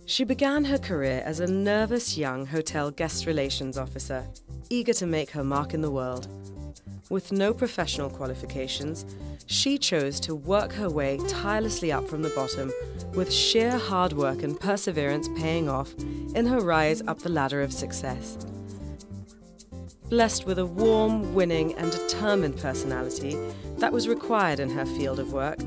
She began her career as a nervous young hotel guest relations officer, eager to make her mark in the world. With no professional qualifications, she chose to work her way tirelessly up from the bottom, with sheer hard work and perseverance paying off in her rise up the ladder of success. Blessed with a warm, winning and determined personality that was required in her field of work,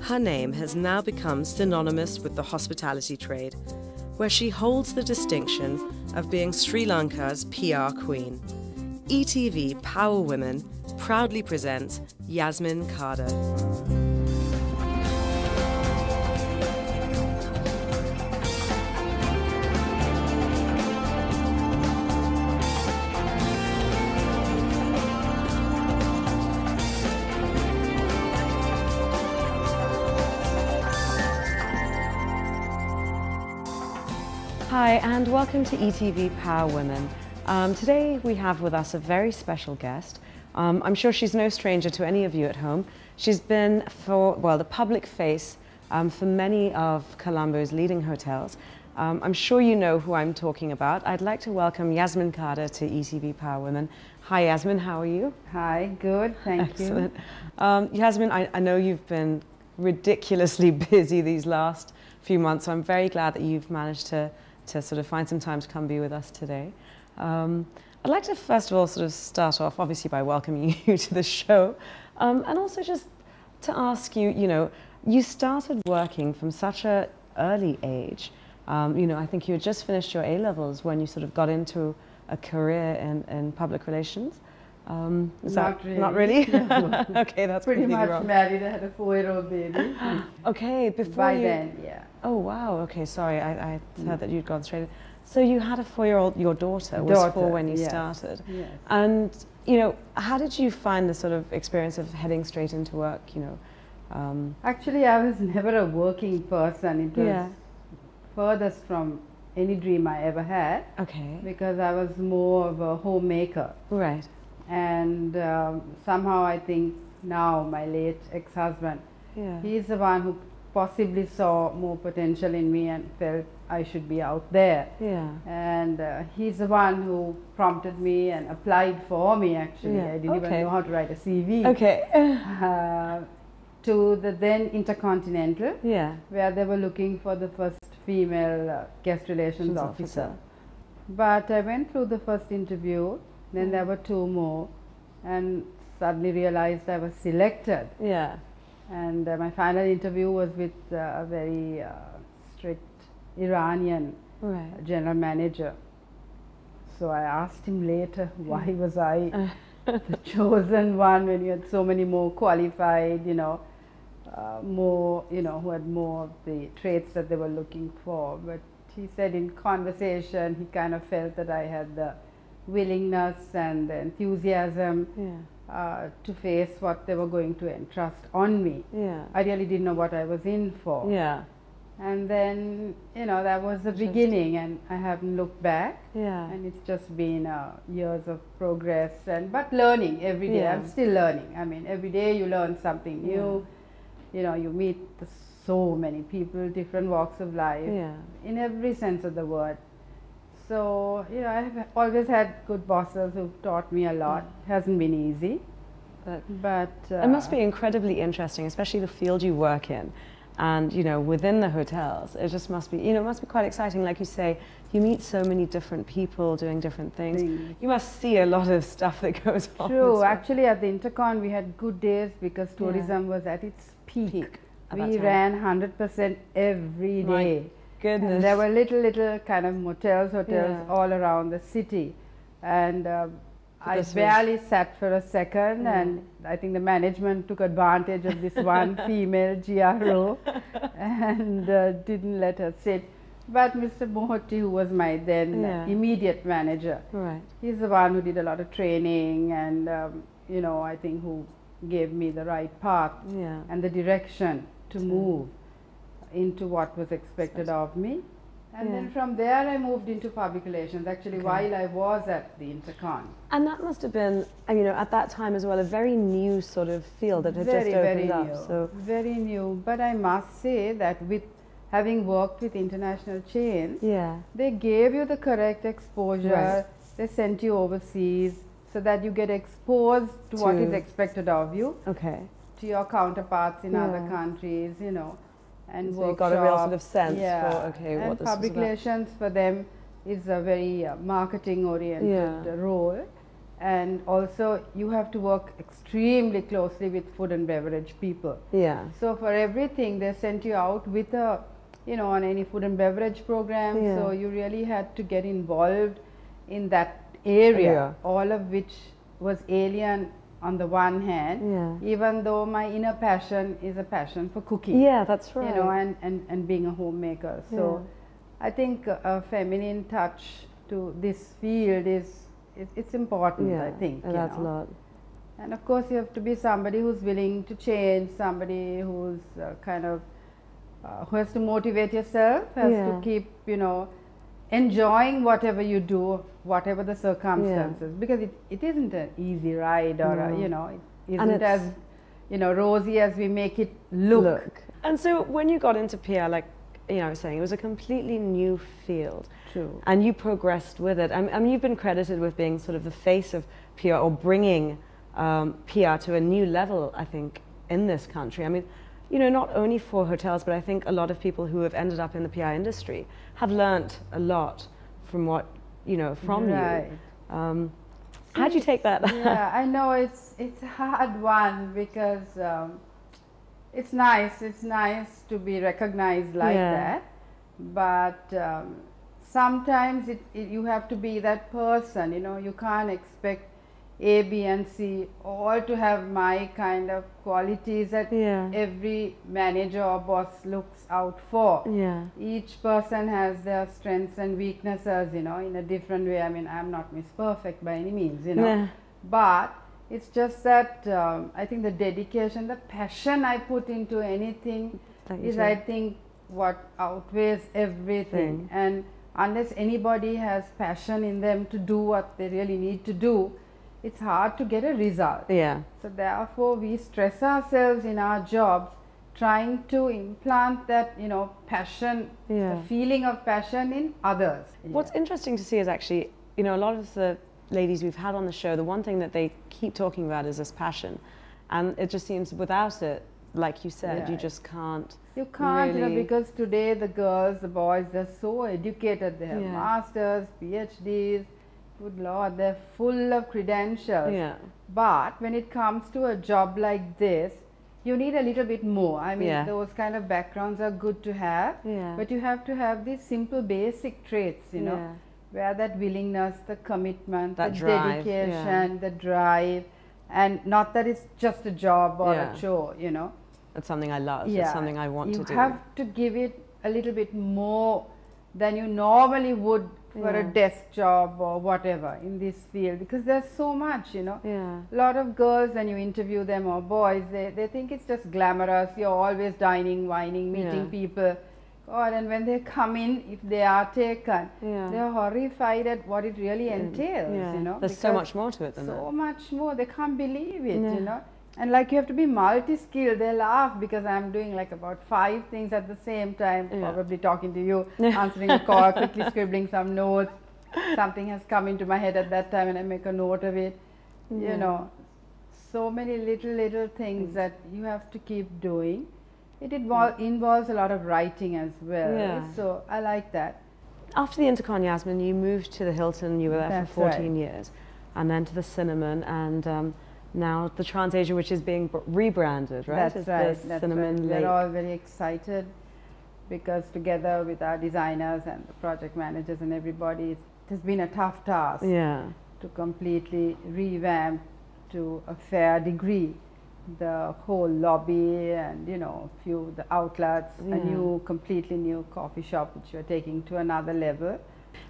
her name has now become synonymous with the hospitality trade, where she holds the distinction of being Sri Lanka's PR queen. ETV Power Women proudly presents Yasmin Khadr. Hi, and welcome to ETV Power Women. Today we have with us a very special guest. I'm sure she's no stranger to any of you at home. She's been, the public face for many of Colombo's leading hotels. I'm sure you know who I'm talking about. I'd like to welcome Yasmin Khadr to ETV Power Women. Hi Yasmin, how are you? Hi, good, thank you. Yasmin, I know you've been ridiculously busy these last few months, so I'm very glad that you've managed to sort of find some time to come be with us today. I'd like to first of all sort of start off obviously by welcoming you to the show, and also just to ask you, you started working from such an early age. I think you had just finished your A-levels when you sort of got into a career in public relations. Not really. Not really? No. Okay, that's pretty much wrong. married. I had a 4-year-old baby. Okay, before By then, yeah. Oh wow. Okay, sorry. I heard that you'd gone straight in. So you had a 4-year-old. Your daughter was 4 when you started. Yes. And how did you find the sort of experience of heading straight into work? Actually, I was never a working person. It was furthest from any dream I ever had. Okay. Because I was more of a homemaker. Right. And somehow I think now my late ex-husband, he's the one who possibly saw more potential in me and felt I should be out there. Yeah. And he's the one who prompted me and applied for me actually. I didn't even know how to write a CV. Okay. To the then Intercontinental, where they were looking for the first female guest relations officer. But I went through the first interview, then there were 2 more, and suddenly realized I was selected. Yeah. And my final interview was with a very strict Iranian general manager. So I asked him later, why was I the chosen one when you had so many more qualified, more, who had more of the traits that they were looking for. But he said in conversation, he kind of felt that I had the willingness and the enthusiasm to face what they were going to entrust on me. I really didn't know what I was in for. And then, that was the beginning, and I haven't looked back. And it's just been years of progress, but learning every day. I'm still learning. I mean, every day you learn something new. You meet so many people, different walks of life, in every sense of the word. So, I've always had good bosses who've taught me a lot. Hasn't been easy, but it must be incredibly interesting, especially the field you work in. And within the hotels, it just must be, it must be quite exciting. Like you say, you meet so many different people doing different things. You must see a lot of stuff that goes on. True. Actually, at the Intercon, we had good days because tourism was at its peak. We ran 100% every day. My goodness. And there were little kind of hotels all around the city. And I barely sat for a second, and I think the management took advantage of this one female GRO and didn't let her sit. But Mr. Mohoti, who was my then immediate manager, he's the one who did a lot of training and, I think who gave me the right path and the direction to move into what was expected of me. And then from there I moved into public relations, actually while I was at the Intercon. And that must have been, at that time as well, a very new sort of field that had just opened up. So very new. But I must say that with having worked with international chains, Yeah. they gave you the correct exposure. Right. They sent you overseas so that you get exposed to what is expected of you, Okay. to your counterparts in other countries, you know, and So you got a real sort of sense for, okay, and what this public was about. relations for them is a very marketing oriented role. And also you have to work extremely closely with food and beverage people. Yeah. So for everything they sent you out with a, you know, on any food and beverage program. Yeah. So you really had to get involved in that area, all of which was alien on the one hand, even though my inner passion is a passion for cooking. Yeah, that's right. You know, and being a homemaker. So I think a feminine touch to this field it's important, I think. And that's a lot. And of course you have to be somebody who's willing to change, somebody who's who has to motivate yourself, has to keep, you know, enjoying whatever you do, whatever the circumstances, because it isn't an easy ride, or you know, it isn't as, you know, rosy as we make it look. And so when you got into PR, like, you know, I was saying, it was a completely new field. True. And you progressed with it. I mean, you've been credited with being sort of the face of PR, or bringing PR to a new level, I think, in this country. I mean, you know, not only for hotels, but I think a lot of people who have ended up in the PR industry have learnt a lot from what, you know, from you. How'd you take that? Yeah, I know it's a hard one, because it's nice to be recognized like that, but sometimes you have to be that person, you know. You can't expect A, B and C all to have my kind of qualities that every manager or boss looks out for. Each person has their strengths and weaknesses, you know, in a different way. I mean, I'm not Miss Perfect by any means, you know, but it's just that I think the dedication, the passion I put into anything is, I think, what outweighs everything. And unless anybody has passion in them to do what they really need to do, it's hard to get a result. So therefore we stress ourselves in our jobs trying to implant that, you know, passion, the feeling of passion in others. What's interesting to see is actually, you know, a lot of the ladies we've had on the show, the one thing that they keep talking about is this passion. And it just seems without it, like you said, you just can't. You can't, really, you know, because today the girls, the boys, they're so educated. They have masters, PhDs, good Lord, they're full of credentials. But when it comes to a job like this, you need a little bit more. I mean, those kind of backgrounds are good to have, but you have to have these simple basic traits, you know, where that willingness, the commitment, the dedication, the drive, and not that it's just a job or a chore, you know. It's something I love, it's something I want to do. You have to give it a little bit more than you normally would for a desk job or whatever in this field, because there's so much, you know. A lot of girls, when you interview them, or boys, they think it's just glamorous. You're always dining, whining, meeting people. God, and when they come in, if they are taken, they're horrified at what it really entails, you know. There's so much more to it than that. So much more. They can't believe it, you know. And like, you have to be multi-skilled. They laugh because I'm doing like about 5 things at the same time, probably talking to you, answering a call, quickly scribbling some notes. Something has come into my head at that time and I make a note of it. You know, so many little things that you have to keep doing. It involves a lot of writing as well. So I like that. After the Intercon, Yasmin, you moved to the Hilton. You were there for 14 years, and then to the Cinnamon, and now the TransAsia, which is being rebranded, right? That's right. Cinnamon Lake. We're all very excited because together with our designers and the project managers and everybody, it has been a tough task to completely revamp to a fair degree the whole lobby and, you know, the outlets, a completely new coffee shop which we're taking to another level.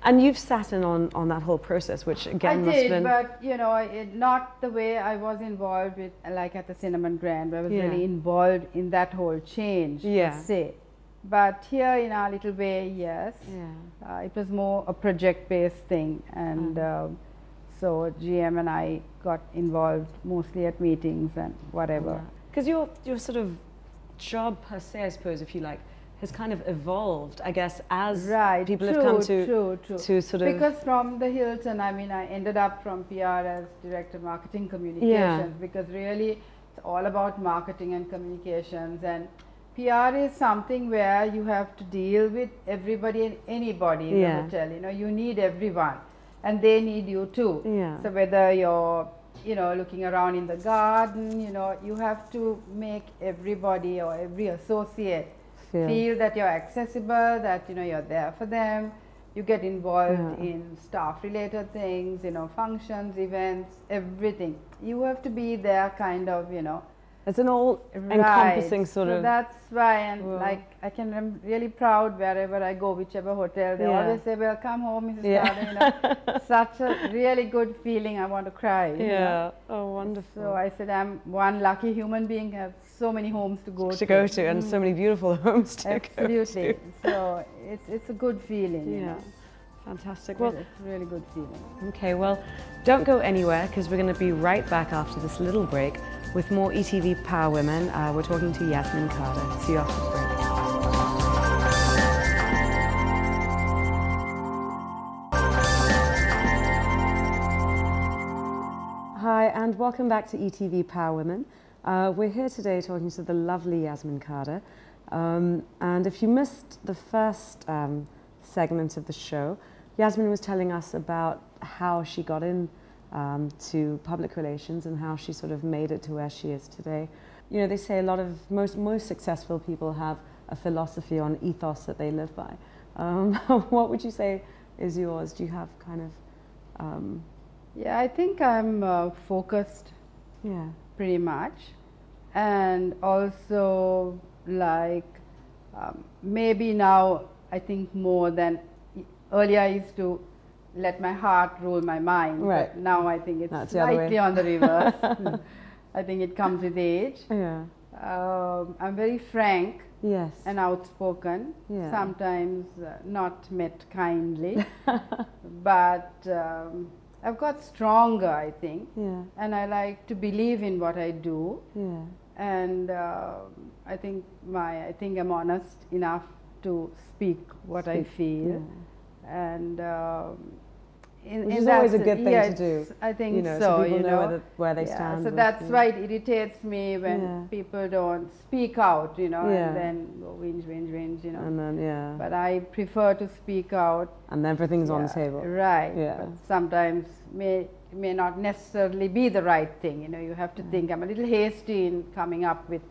And you've sat in on that whole process, which again must have been... but you know, not the way I was involved with, like at the Cinnamon Grand, where I was really involved in that whole change, let's say. But here in our little way, it was more a project-based thing, and so GM and I got involved mostly at meetings and whatever. Because your sort of job per se, I suppose, if you like, has kind of evolved, I guess, as right. people True, have come to sort of... Because from the Hilton, I mean, I ended up from PR as Director of Marketing Communications, because really it's all about marketing and communications, and PR is something where you have to deal with everybody and anybody in the hotel. You know, you need everyone, and they need you too. So whether you're, you know, looking around in the garden, you know, you have to make everybody or every associate feel that you're accessible, that, you know, you're there for them. You get involved in staff related things, you know, functions, events, everything. You have to be there kind of, you know. It's an all-encompassing sort of... That's why, and like, I'm really proud wherever I go, whichever hotel, they always say, well, come home, Mrs. Carter, you know. Such a really good feeling, I want to cry. You know? Oh, wonderful. So I said, I'm one lucky human being, have so many homes to go to. And so many beautiful homes to go to. Absolutely. So it's a good feeling, you know. Fantastic. Well, it's a really good feeling. Okay, well, don't go anywhere, because we're going to be right back after this little break with more ETV Power Women. We're talking to Yasmin Carter. See you after the break. Hi, and welcome back to ETV Power Women. We're here today talking to the lovely Yasmin Carter. And if you missed the first segment of the show, Yasmin was telling us about how she got in to public relations and how she sort of made it to where she is today. You know, they say a lot of most successful people have a philosophy or an ethos that they live by. What would you say is yours? Do you have kind of... Yeah, I think I'm focused pretty much, and also like maybe now I think more than earlier I used to let my heart rule my mind, but now I think it's slightly on the reverse. I think it comes with age. I'm very frank and outspoken, sometimes not met kindly, but I've got stronger, I think, and I like to believe in what I do, and I think I'm honest enough to speak what I feel, and which is always a good thing to do. I think you know, so. People you know where they stand. So that's why it irritates me when people don't speak out, you know, and then go whinge, you know. And then, But I prefer to speak out. And then everything's on the table. Right. But sometimes may not necessarily be the right thing. You know, you have to think. I'm a little hasty in coming up with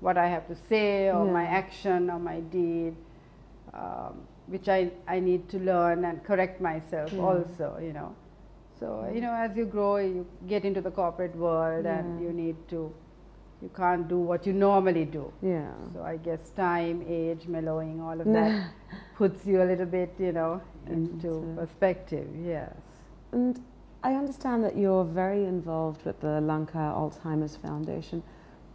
what I have to say, or my action, or my deed. Which I need to learn and correct myself also, you know. So, you know, as you grow, you get into the corporate world and you can't do what you normally do. So I guess time, age, mellowing, all of that puts you a little bit, you know, into perspective, And I understand that you're very involved with the Lanka Alzheimer's Foundation.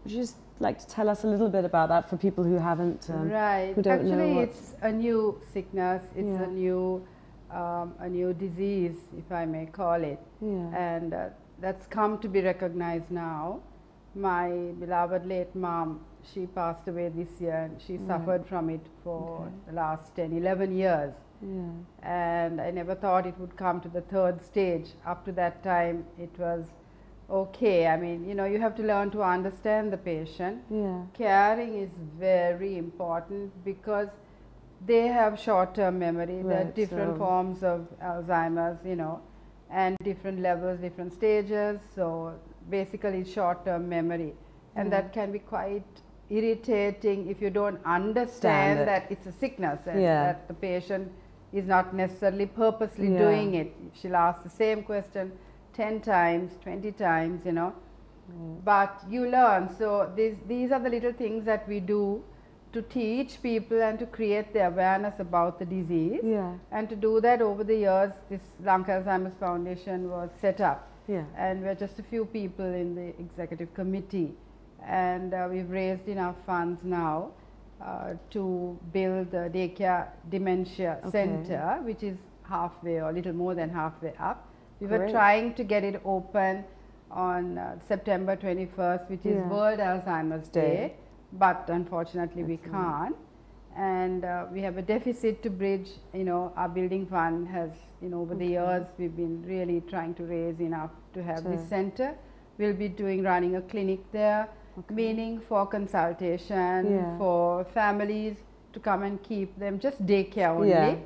Would you just like to tell us a little bit about that for people who haven't, who don't know? Actually, it's a new sickness. It's a new disease, if I may call it, and that's come to be recognized now. My beloved late mom, she passed away this year, and she suffered from it for the last 10, 11 years. And I never thought it would come to the third stage. Up to that time, it was okay. I mean, you know, you have to learn to understand the patient. Caring is very important because they have short-term memory. There are different forms of Alzheimer's, you know, and different levels, different stages. So basically short-term memory. And that can be quite irritating if you don't understand that it's a sickness and that the patient is not necessarily purposely doing it. She'll ask the same question 10 times, 20 times, you know, but you learn. So these are the little things that we do to teach people and to create the awareness about the disease. And to do that over the years, this Lanka Alzheimer's Foundation was set up. And we're just a few people in the executive committee. And we've raised enough funds now to build the daycare dementia center, which is halfway or a little more than halfway up. We were trying to get it open on September 21st, which is World Alzheimer's Day, but unfortunately we can't. and we have a deficit to bridge. You know, our building fund has, you know, over the years we've been really trying to raise enough to have this center. We'll be running a clinic there, meaning for consultation, for families to come and keep them, just daycare only.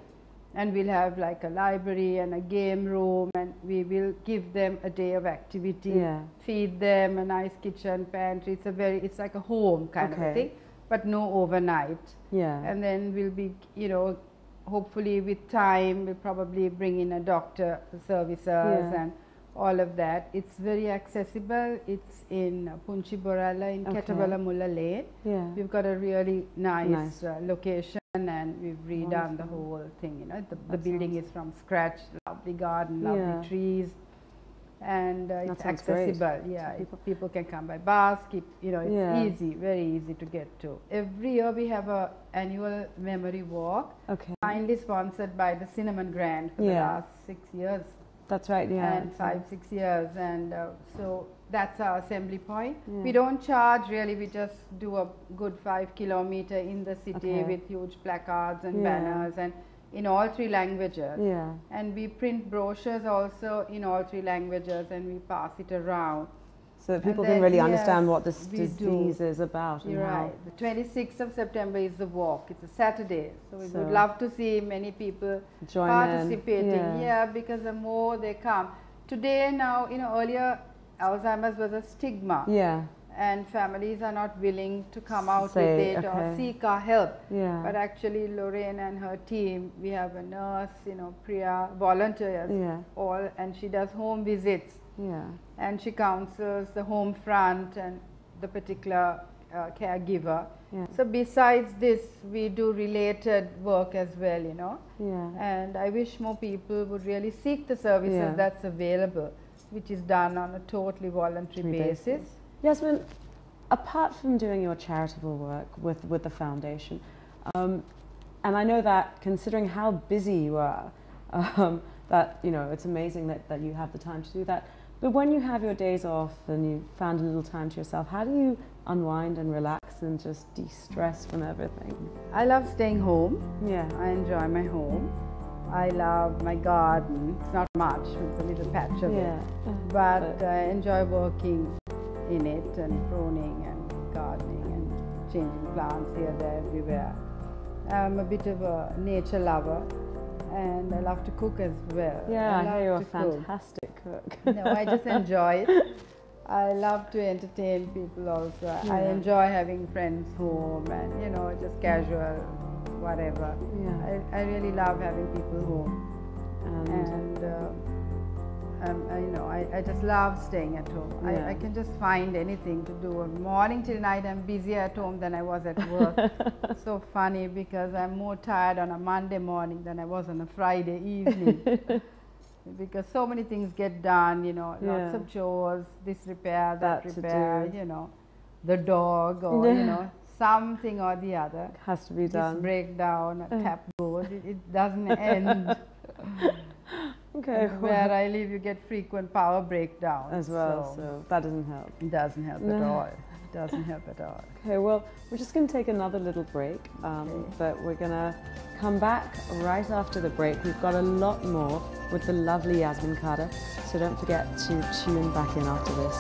And we'll have like a library and a game room, and we will give them a day of activity, feed them a nice kitchen, pantry. It's like a home kind of a thing, but no overnight. And then we'll be, you know, hopefully with time, we'll probably bring in a doctor services and all of that. It's very accessible. It's in Punchiborala in Ketabala Mulla Lane. We've got a really nice location, and we've redone the whole thing. You know, the building is from scratch, lovely garden, lovely trees, and it's accessible. People can come by bus. You know, it's easy, very easy to get to. Every year we have a annual memory walk, kindly sponsored by the Cinnamon Grand for the last 6 years. That's right, and 5-6 years, and so that's our assembly point. We don't charge really, we just do a good 5 kilometer in the city with huge placards and banners, and in all 3 languages. And we print brochures also in all 3 languages, and we pass it around. So that people can really understand what this disease is about. You're right. The 26th of September is the walk. It's a Saturday. So we would love to see many people participating. Because the more they come. Today now, you know, earlier Alzheimer's was a stigma. And families are not willing to come out with it or seek our help. But actually Lorraine and her team, we have a nurse, you know, Priya, volunteers, all, and she does home visits. And she counsels the home front and the particular caregiver. So besides this, we do related work as well, you know. And I wish more people would really seek the services that's available, which is done on a totally voluntary basis. Yasmin, apart from doing your charitable work with the foundation, and I know that considering how busy you are, that, you know, it's amazing that you have the time to do that. But when you have your days off and you found a little time to yourself, how do you unwind and relax and just de-stress from everything? I love staying home. I enjoy my home. I love my garden. It's not much, it's a little patch of it. But I enjoy working in it and pruning and gardening and changing plants here, there, everywhere. I'm a bit of a nature lover, and I love to cook as well. I hear you're a fantastic cook. No, I just enjoy it. I love to entertain people also. I enjoy having friends home and, you know, just casual, whatever. I really love having people home. And you know, I just love staying at home. I can just find anything to do. Morning till night, I'm busier at home than I was at work. So funny, because I'm more tired on a Monday morning than I was on a Friday evening. Because so many things get done, you know, lots of chores, this repair, that repair, you know, the dog, or, you know, something or the other. It has to be done. This breakdown, a tap goes, it doesn't end. Where I live, you get frequent power breakdowns as well, so that doesn't help. It doesn't help at all. It doesn't help at all. Okay, well, we're just going to take another little break, but we're going to come back right after the break. We've got a lot more with the lovely Yasmin Khada, so don't forget to tune back in after this.